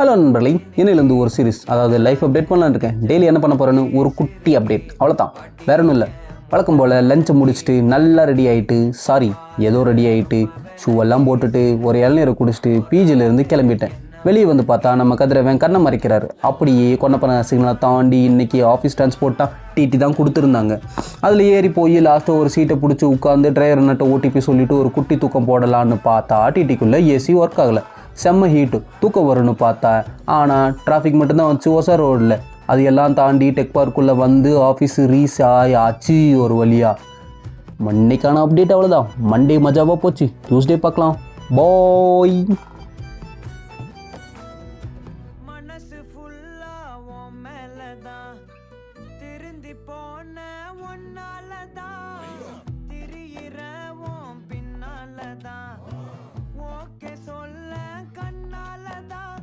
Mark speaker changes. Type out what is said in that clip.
Speaker 1: Hello நண்பர்களே, இன்னிலேருந்து ஒரு சீரிஸ், அதாவது லைஃப் அப்டேட் பண்ணலான்னு இருக்கேன். டெய்லி என்ன பண்ண போகிறேன்னு ஒரு குட்டி அப்டேட், அவ்வளோதான், வேற ஒன்றும் இல்லை. வழக்கம் போல் லஞ்சை முடிச்சுட்டு நல்லா ரெடி ஆகிட்டு, ஏதோ ரெடி ஆகிட்டு ஷூவெல்லாம் போட்டுட்டு ஒரு இளநீரை குடிச்சிட்டு பிஜிலேருந்து கிளம்பிட்டேன். வெளியே வந்து பார்த்தா நம்ம கதிரவன் கண்ணை மறைக்கிறாரு. அப்படியே கொன்னப்பன சிக்னலை தாண்டி இன்றைக்கி ஆஃபீஸ் டிரான்ஸ்போர்ட்டாக டிடி தான் கொடுத்துருந்தாங்க. அதில் ஏறி போய் லாஸ்ட்டாக ஒரு சீட்டை பிடிச்சி உட்காந்து டிரைவர் நட்டை ஓடிபி சொல்லிவிட்டு ஒரு குட்டி தூக்கம் போடலான்னு பார்த்தா டிடிக்குள்ளே ஏசி ஒர்க் ஆகலை. செம்ம ஹீட்டு, தூக்கம் வரும்னு பார்த்தா, ஆனால் டிராஃபிக் மட்டும்தான் வந்துச்சு ஒசா ரோடில். அது எல்லாம் தாண்டி டெக் பார்க்குள்ளே வந்து ஆஃபீஸு ரீச் ஆச்சு ஒரு வழியா. மண்டைக்கான அப்டேட் அவ்வளோதான். மண்டே மஜாவாக போச்சு. டியூஸ்டே பார்க்கலாம். பாய்.
Speaker 2: சொல்ல கண்ணாலதான்